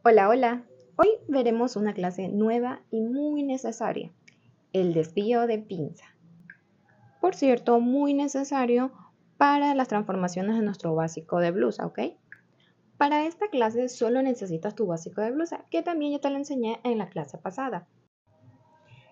Hola, hola. Hoy veremos una clase nueva y muy necesaria, el desvío de pinza. Por cierto, muy necesario para las transformaciones de nuestro básico de blusa, ¿ok? Para esta clase solo necesitas tu básico de blusa, que también ya te lo enseñé en la clase pasada.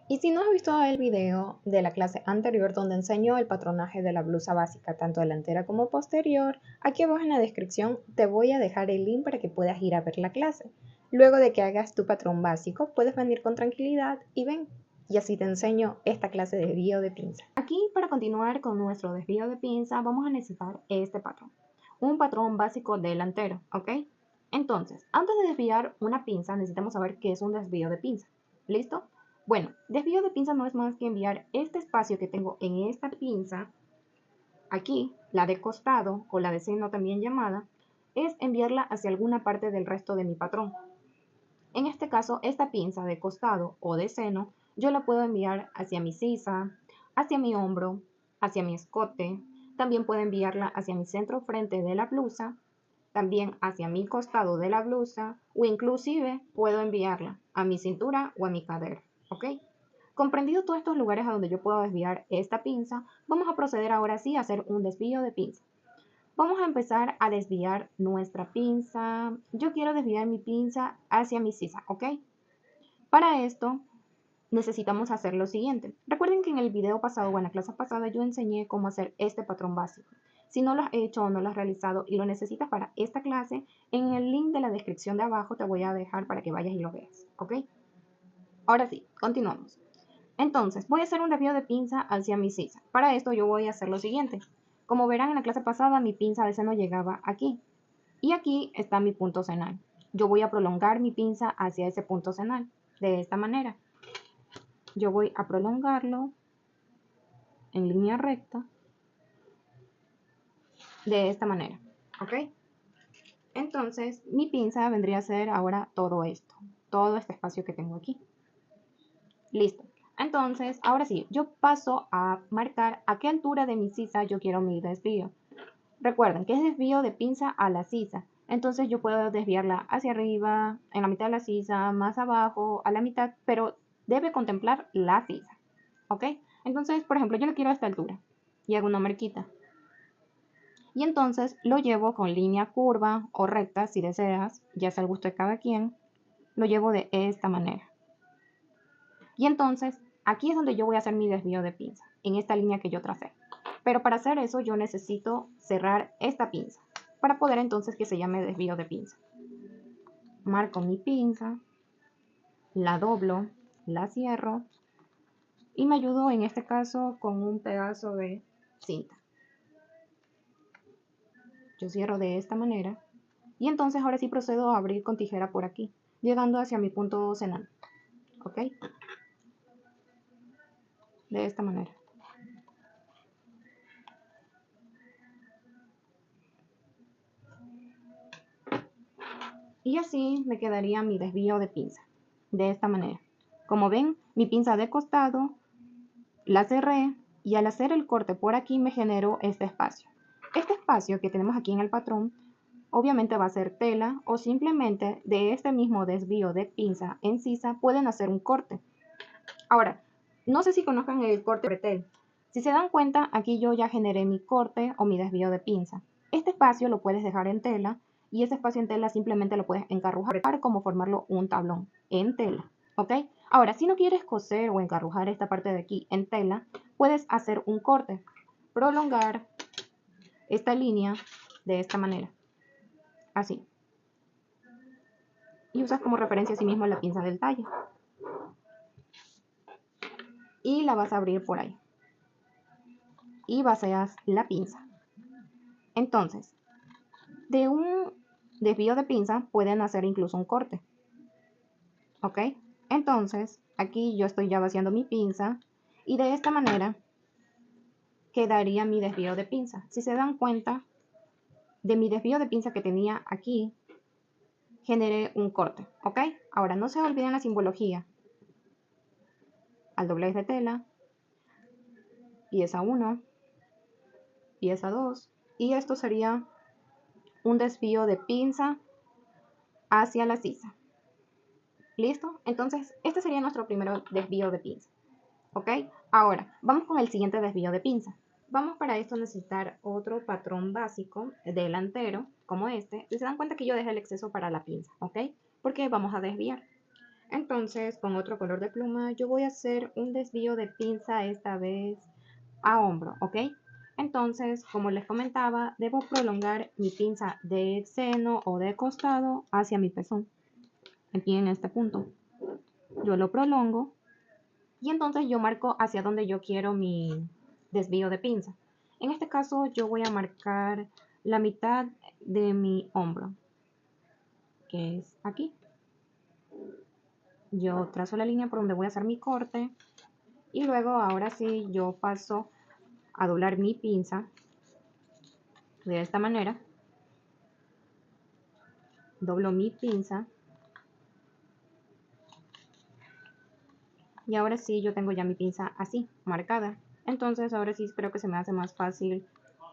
Y si no has visto el video de la clase anterior donde enseño el patronaje de la blusa básica, tanto delantera como posterior, aquí abajo en la descripción te voy a dejar el link para que puedas ir a ver la clase. Luego de que hagas tu patrón básico, puedes venir con tranquilidad y ven, y así te enseño esta clase de desvío de pinza. Aquí, para continuar con nuestro desvío de pinza, vamos a necesitar este patrón. Un patrón básico delantero, ¿ok? Entonces, antes de desviar una pinza, necesitamos saber qué es un desvío de pinza. ¿Listo? Bueno, desvío de pinza no es más que enviar este espacio que tengo en esta pinza, aquí, la de costado o la de seno también llamada, es enviarla hacia alguna parte del resto de mi patrón. En este caso, esta pinza de costado o de seno, yo la puedo enviar hacia mi sisa, hacia mi hombro, hacia mi escote, también puedo enviarla hacia mi centro frente de la blusa, también hacia mi costado de la blusa o inclusive puedo enviarla a mi cintura o a mi cadera, ¿ok? Comprendido todos estos lugares a donde yo puedo desviar esta pinza, vamos a proceder ahora sí a hacer un desvío de pinza. Vamos a empezar a desviar nuestra pinza. Yo quiero desviar mi pinza hacia mi sisa, ¿ok? Para esto necesitamos hacer lo siguiente. Recuerden que en el video pasado o en la clase pasada yo enseñé cómo hacer este patrón básico. Si no lo has hecho o no lo has realizado y lo necesitas para esta clase, en el link de la descripción de abajo te voy a dejar para que vayas y lo veas, ¿ok? Ahora sí, continuamos. Entonces, voy a hacer un desvío de pinza hacia mi sisa. Para esto yo voy a hacer lo siguiente. Como verán en la clase pasada, mi pinza de seno llegaba aquí. Y aquí está mi punto senal. Yo voy a prolongar mi pinza hacia ese punto senal. De esta manera. Yo voy a prolongarlo en línea recta. De esta manera. ¿Ok? Entonces, mi pinza vendría a ser ahora todo esto. Todo este espacio que tengo aquí. Listo. Entonces, ahora sí, yo paso a marcar a qué altura de mi sisa yo quiero mi desvío. Recuerden que es desvío de pinza a la sisa. Entonces yo puedo desviarla hacia arriba, en la mitad de la sisa, más abajo, a la mitad, pero debe contemplar la sisa. ¿Ok? Entonces, por ejemplo, yo lo quiero a esta altura y hago una marquita. Y entonces lo llevo con línea curva o recta, si deseas, ya es al gusto de cada quien. Lo llevo de esta manera. Y entonces, aquí es donde yo voy a hacer mi desvío de pinza, en esta línea que yo tracé. Pero para hacer eso yo necesito cerrar esta pinza, para poder entonces que se llame desvío de pinza. Marco mi pinza, la doblo, la cierro y me ayudo en este caso con un pedazo de cinta. Yo cierro de esta manera y entonces ahora sí procedo a abrir con tijera por aquí, llegando hacia mi punto senal. ¿Ok? De esta manera. Y así me quedaría mi desvío de pinza, de esta manera. Como ven, mi pinza de costado la cerré y al hacer el corte por aquí me generó este espacio. Este espacio que tenemos aquí en el patrón obviamente va a ser tela o simplemente de este mismo desvío de pinza en sisa pueden hacer un corte. Ahora, no sé si conozcan el corte pretel. Si se dan cuenta, aquí yo ya generé mi corte o mi desvío de pinza. Este espacio lo puedes dejar en tela y ese espacio en tela simplemente lo puedes encarrujar para como formarlo un tablón en tela, ¿ok? Ahora, si no quieres coser o encarrujar esta parte de aquí en tela, puedes hacer un corte, prolongar esta línea de esta manera, así. Y usas como referencia a sí mismo la pinza del talle. Y la vas a abrir por ahí. Y vacías la pinza. Entonces, de un desvío de pinza pueden hacer incluso un corte. ¿Ok? Entonces, aquí yo estoy ya vaciando mi pinza y de esta manera quedaría mi desvío de pinza. Si se dan cuenta, de mi desvío de pinza que tenía aquí, generé un corte. ¿Ok? Ahora, no se olviden la simbología. Al doblez de tela, pieza 1, pieza 2, y esto sería un desvío de pinza hacia la sisa. ¿Listo? Entonces, este sería nuestro primer desvío de pinza. ¿Ok? Ahora, vamos con el siguiente desvío de pinza. Vamos para esto a necesitar otro patrón básico delantero, como este. Y se dan cuenta que yo dejé el exceso para la pinza, ¿ok? Porque vamos a desviar. Entonces, con otro color de pluma, yo voy a hacer un desvío de pinza esta vez a hombro, ¿ok? Entonces, como les comentaba, debo prolongar mi pinza de seno o de costado hacia mi pezón. Aquí en este punto. Yo lo prolongo y entonces yo marco hacia donde yo quiero mi desvío de pinza. En este caso, yo voy a marcar la mitad de mi hombro, que es aquí. Yo trazo la línea por donde voy a hacer mi corte y luego ahora sí yo paso a doblar mi pinza de esta manera. Doblo mi pinza y ahora sí yo tengo ya mi pinza así, marcada. Entonces ahora sí creo que se me hace más fácil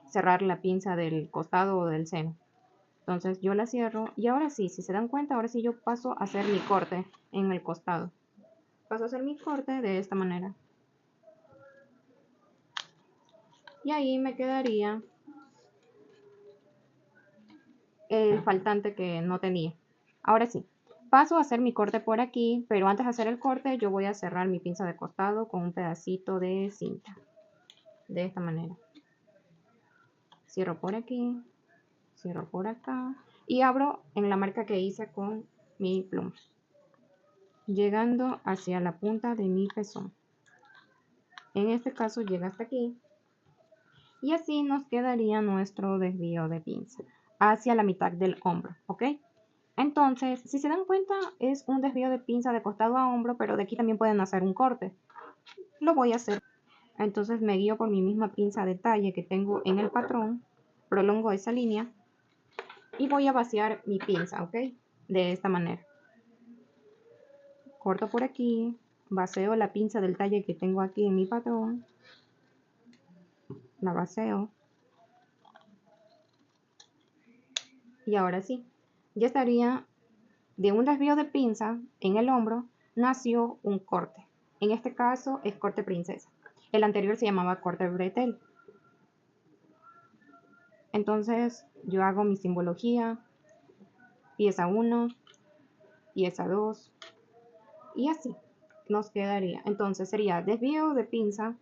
cerrar la pinza del costado o del seno. Entonces yo la cierro y ahora sí, si se dan cuenta, ahora sí yo paso a hacer mi corte en el costado. Paso a hacer mi corte de esta manera. Y ahí me quedaría el faltante que no tenía. Ahora sí, paso a hacer mi corte por aquí, pero antes de hacer el corte yo voy a cerrar mi pinza de costado con un pedacito de cinta. De esta manera. Cierro por aquí, cierro por acá y abro en la marca que hice con mi pluma, llegando hacia la punta de mi pezón. En este caso llega hasta aquí y así nos quedaría nuestro desvío de pinza hacia la mitad del hombro, ¿ok? Entonces, si se dan cuenta, es un desvío de pinza de costado a hombro, pero de aquí también pueden hacer un corte. Lo voy a hacer. Entonces me guío por mi misma pinza de talle que tengo en el patrón, prolongo esa línea y voy a vaciar mi pinza, ¿ok? De esta manera. Corto por aquí, vacío la pinza del talle que tengo aquí en mi patrón, la vacío. Y ahora sí, ya estaría de un desvío de pinza en el hombro, nació un corte. En este caso es corte princesa. El anterior se llamaba corte bretel. Entonces yo hago mi simbología, pieza 1, pieza 2 y así nos quedaría. Entonces sería desvío de pinza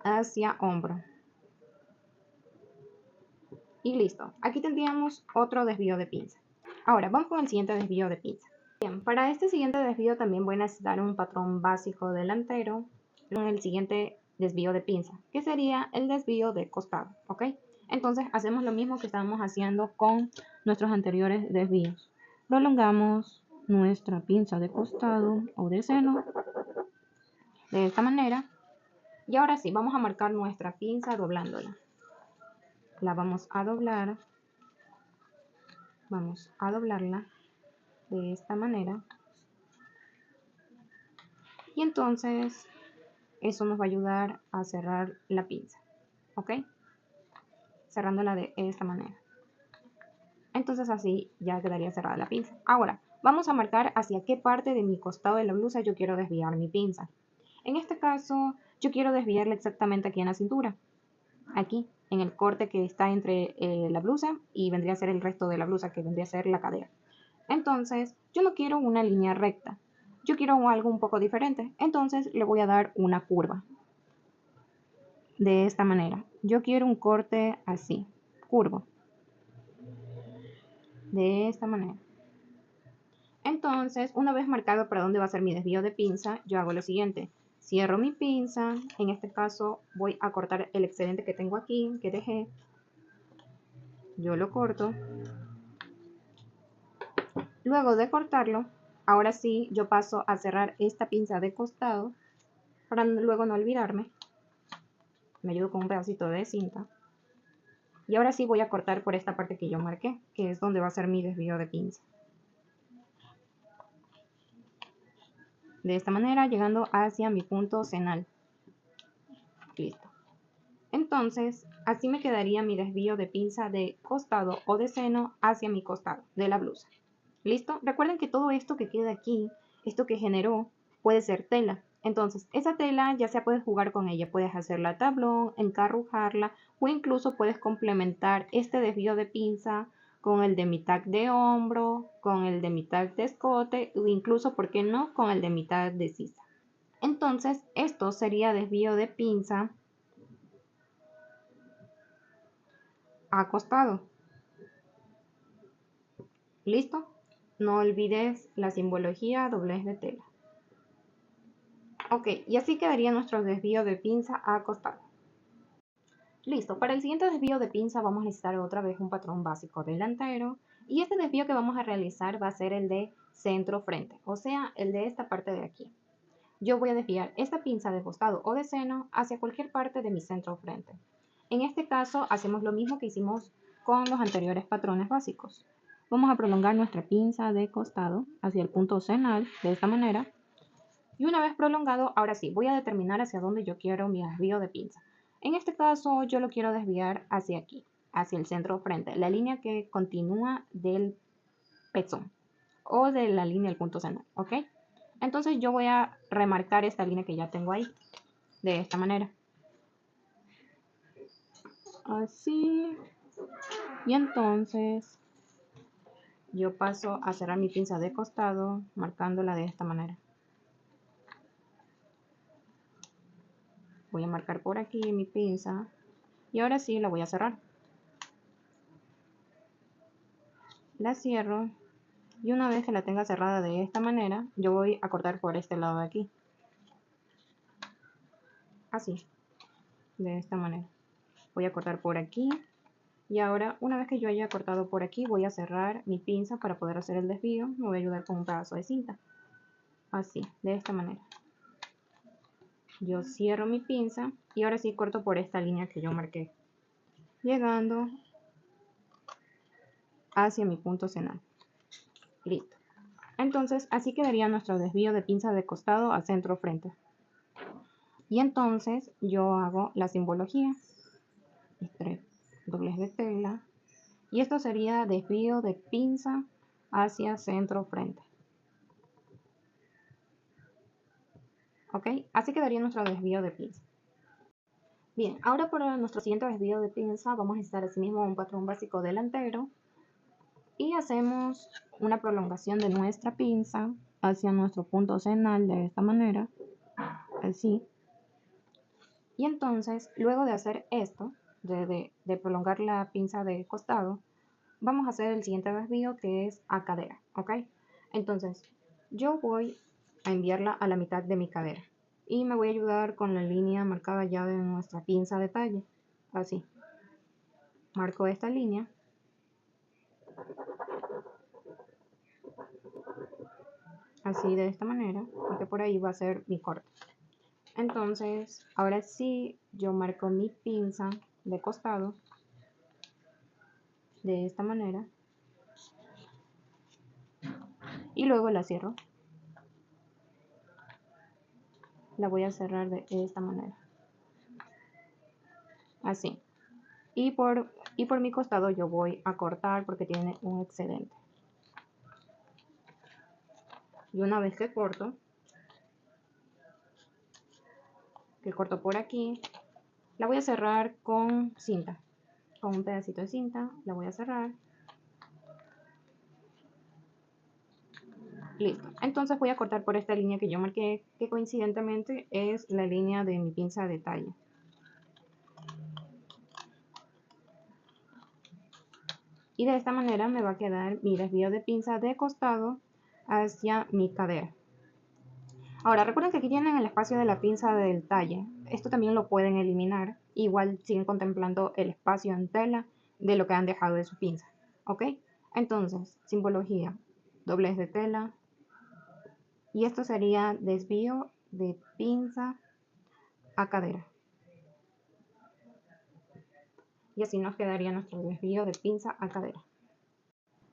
hacia hombro. Y listo. Aquí tendríamos otro desvío de pinza. Ahora vamos con el siguiente desvío de pinza. Bien, para este siguiente desvío también voy a necesitar un patrón básico delantero con el siguiente desvío de pinza, que sería el desvío de costado, ¿ok? Entonces hacemos lo mismo que estábamos haciendo con nuestros anteriores desvíos. Prolongamos nuestra pinza de costado o de seno de esta manera. Y ahora sí, vamos a marcar nuestra pinza doblándola. La vamos a doblar. Vamos a doblarla de esta manera. Y entonces eso nos va a ayudar a cerrar la pinza. ¿Ok? Cerrándola de esta manera. Entonces así ya quedaría cerrada la pinza. Ahora, vamos a marcar hacia qué parte de mi costado de la blusa yo quiero desviar mi pinza. En este caso, yo quiero desviarla exactamente aquí en la cintura. Aquí, en el corte que está entre la blusa y vendría a ser el resto de la blusa, que vendría a ser la cadera. Entonces, yo no quiero una línea recta. Yo quiero algo un poco diferente. Entonces, le voy a dar una curva. De esta manera. Yo quiero un corte así, curvo. De esta manera. Entonces, una vez marcado para dónde va a ser mi desvío de pinza, yo hago lo siguiente. Cierro mi pinza. En este caso, voy a cortar el excedente que tengo aquí, que dejé. Yo lo corto. Luego de cortarlo, ahora sí, yo paso a cerrar esta pinza de costado para luego no olvidarme. Me ayudo con un pedacito de cinta. Y ahora sí voy a cortar por esta parte que yo marqué, que es donde va a ser mi desvío de pinza. De esta manera, llegando hacia mi punto cenal. Listo. Entonces, así me quedaría mi desvío de pinza de costado o de seno hacia mi costado de la blusa. ¿Listo? Recuerden que todo esto que queda aquí, esto que generó, puede ser tela. Entonces, esa tela ya sea puedes jugar con ella, puedes hacerla tablón, encarrujarla o incluso puedes complementar este desvío de pinza con el de mitad de hombro, con el de mitad de escote o incluso, ¿por qué no?, con el de mitad de sisa. Entonces, esto sería desvío de pinza acostado. ¿Listo? No olvides la simbología doblez de tela. Ok, y así quedaría nuestro desvío de pinza acostado. Listo, para el siguiente desvío de pinza vamos a necesitar otra vez un patrón básico delantero. Y este desvío que vamos a realizar va a ser el de centro-frente, o sea, el de esta parte de aquí. Yo voy a desviar esta pinza de costado o de seno hacia cualquier parte de mi centro-frente. En este caso hacemos lo mismo que hicimos con los anteriores patrones básicos. Vamos a prolongar nuestra pinza de costado hacia el punto cenal de esta manera. Y una vez prolongado, ahora sí, voy a determinar hacia dónde yo quiero mi desvío de pinza. En este caso yo lo quiero desviar hacia aquí, hacia el centro frente, la línea que continúa del pezón o de la línea del punto cenal, ¿ok? Entonces yo voy a remarcar esta línea que ya tengo ahí, de esta manera. Así. Y entonces yo paso a cerrar mi pinza de costado, marcándola de esta manera. Voy a marcar por aquí mi pinza y ahora sí la voy a cerrar. La cierro y una vez que la tenga cerrada de esta manera, yo voy a cortar por este lado de aquí. Así, de esta manera. Voy a cortar por aquí y ahora una vez que yo haya cortado por aquí, voy a cerrar mi pinza para poder hacer el desvío. Me voy a ayudar con un pedazo de cinta. Así, de esta manera. Yo cierro mi pinza y ahora sí corto por esta línea que yo marqué, llegando hacia mi punto cenal. Listo. Entonces así quedaría nuestro desvío de pinza de costado a centro frente. Y entonces yo hago la simbología. Tres doblez de tela. Y esto sería desvío de pinza hacia centro frente. ¿Ok? Así quedaría nuestro desvío de pinza. Bien, ahora para nuestro siguiente desvío de pinza vamos a necesitar asimismo un patrón básico delantero y hacemos una prolongación de nuestra pinza hacia nuestro punto cenal de esta manera, así. Y entonces, luego de hacer esto, de prolongar la pinza de costado, vamos a hacer el siguiente desvío que es a cadera, ¿ok? Entonces, yo voy a enviarla a la mitad de mi cadera y me voy a ayudar con la línea marcada ya de nuestra pinza de talle, así. Marco esta línea. Así de esta manera, porque por ahí va a ser mi corte. Entonces, ahora sí, yo marco mi pinza de costado de esta manera y luego la cierro. La voy a cerrar de esta manera. Así. Y por mi costado yo voy a cortar porque tiene un excedente. Y una vez que corto por aquí, la voy a cerrar con cinta. Con un pedacito de cinta, la voy a cerrar. Listo. Entonces voy a cortar por esta línea que yo marqué, que coincidentemente es la línea de mi pinza de talla. Y de esta manera me va a quedar mi desvío de pinza de costado hacia mi cadera. Ahora recuerden que aquí tienen el espacio de la pinza del talle. Esto también lo pueden eliminar. Igual siguen contemplando el espacio en tela de lo que han dejado de su pinza. ¿Ok? Entonces, simbología, doblez de tela. Y esto sería desvío de pinza a cadera. Y así nos quedaría nuestro desvío de pinza a cadera.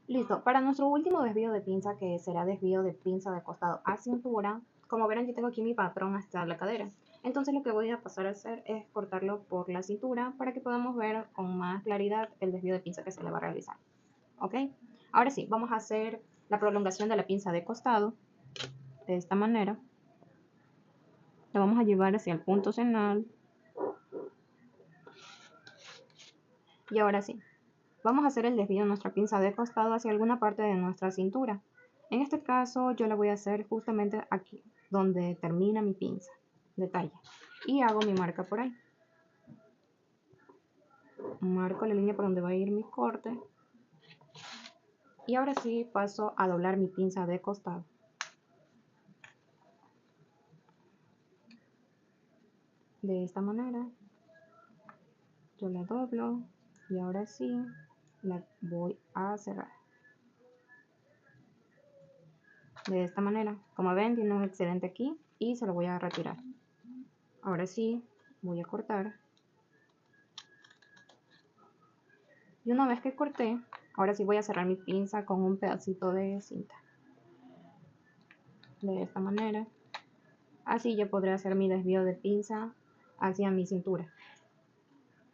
Listo, para nuestro último desvío de pinza, que será desvío de pinza de costado a cintura, como verán yo tengo aquí mi patrón hasta la cadera. Entonces lo que voy a pasar a hacer es cortarlo por la cintura para que podamos ver con más claridad el desvío de pinza que se le va a realizar. ¿Ok? Ahora sí, vamos a hacer la prolongación de la pinza de costado, de esta manera. La vamos a llevar hacia el punto central. Y ahora sí, vamos a hacer el desvío de nuestra pinza de costado hacia alguna parte de nuestra cintura. En este caso yo la voy a hacer justamente aquí, donde termina mi pinza de talla. Y hago mi marca por ahí. Marco la línea por donde va a ir mi corte. Y ahora sí paso a doblar mi pinza de costado. De esta manera. Yo la doblo y ahora sí la voy a cerrar. De esta manera. Como ven, tiene un excedente aquí y se lo voy a retirar. Ahora sí, voy a cortar. Y una vez que corté, ahora sí voy a cerrar mi pinza con un pedacito de cinta. De esta manera. Así ya podré hacer mi desvío de pinza hacia mi cintura.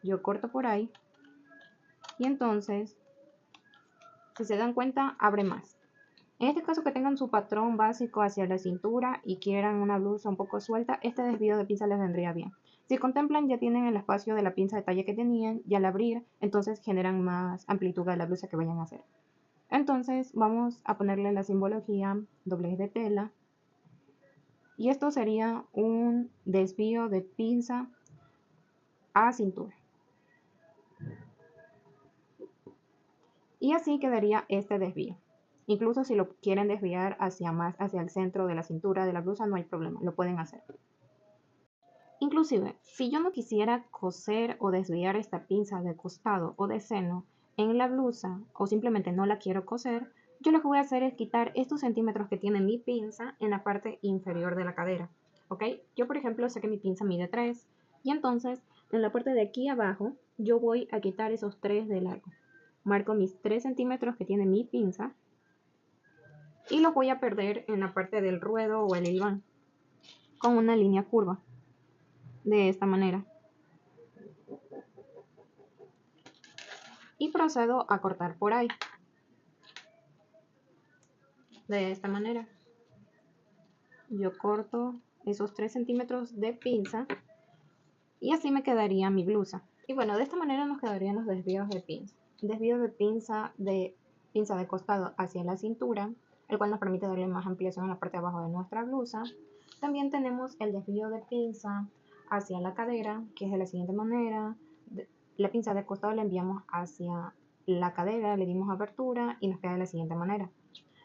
Yo corto por ahí. Y entonces, si se dan cuenta, abre más. En este caso que tengan su patrón básico hacia la cintura y quieran una blusa un poco suelta, este desvío de pinza les vendría bien. Si contemplan, ya tienen el espacio de la pinza de talla que tenían y al abrir, entonces generan más amplitud a la blusa que vayan a hacer. Entonces vamos a ponerle la simbología doblez de tela y esto sería un desvío de pinza a cintura. Y así quedaría este desvío. Incluso si lo quieren desviar hacia el centro de la cintura de la blusa, no hay problema, lo pueden hacer. Inclusive, si yo no quisiera coser o desviar esta pinza de costado o de seno en la blusa o simplemente no la quiero coser, yo lo que voy a hacer es quitar estos centímetros que tiene mi pinza en la parte inferior de la cadera. ¿Ok? Yo, por ejemplo, sé que mi pinza mide 3 y entonces en la parte de aquí abajo yo voy a quitar esos 3 de largo. Marco mis 3 centímetros que tiene mi pinza y los voy a perder en la parte del ruedo o el hilván con una línea curva. De esta manera. Y procedo a cortar por ahí. De esta manera. Yo corto esos 3 centímetros de pinza y así me quedaría mi blusa. Y bueno, de esta manera nos quedarían los desvíos de pinza. Desvío de pinza de costado hacia la cintura, el cual nos permite darle más ampliación en la parte de abajo de nuestra blusa. También tenemos el desvío de pinza hacia la cadera, que es de la siguiente manera. La pinza de costado la enviamos hacia la cadera, le dimos abertura y nos queda de la siguiente manera.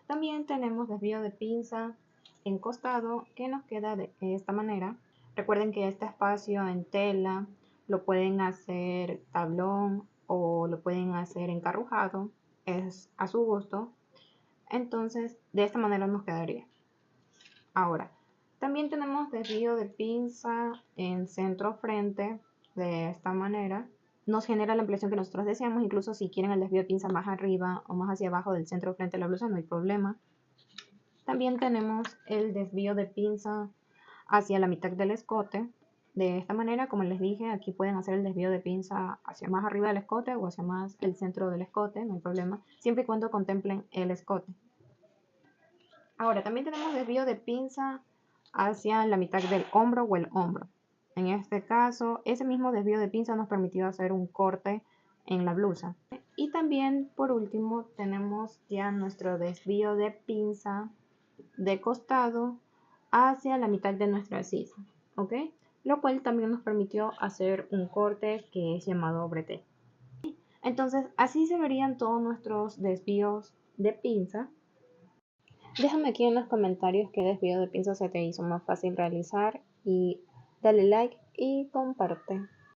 También tenemos desvío de pinza en costado que nos queda de esta manera. Recuerden que este espacio en tela lo pueden hacer tablón o lo pueden hacer encarrujado, es a su gusto. Entonces, de esta manera nos quedaría. Ahora, también tenemos desvío de pinza en centro frente, de esta manera. Nos genera la ampliación que nosotros deseamos, incluso si quieren el desvío de pinza más arriba o más hacia abajo del centro frente de la blusa, no hay problema. También tenemos el desvío de pinza hacia la mitad del escote. De esta manera, como les dije, aquí pueden hacer el desvío de pinza hacia más arriba del escote o hacia más el centro del escote, no hay problema, siempre y cuando contemplen el escote. Ahora, también tenemos desvío de pinza hacia la mitad del hombro o el hombro. En este caso, ese mismo desvío de pinza nos permitió hacer un corte en la blusa. Y también, por último, tenemos ya nuestro desvío de pinza de costado hacia la mitad de nuestra sisa, ¿ok? Lo cual también nos permitió hacer un corte que es llamado bretelle. Entonces, así se verían todos nuestros desvíos de pinza. Déjame aquí en los comentarios qué desvío de pinza se te hizo más fácil realizar y dale like y comparte.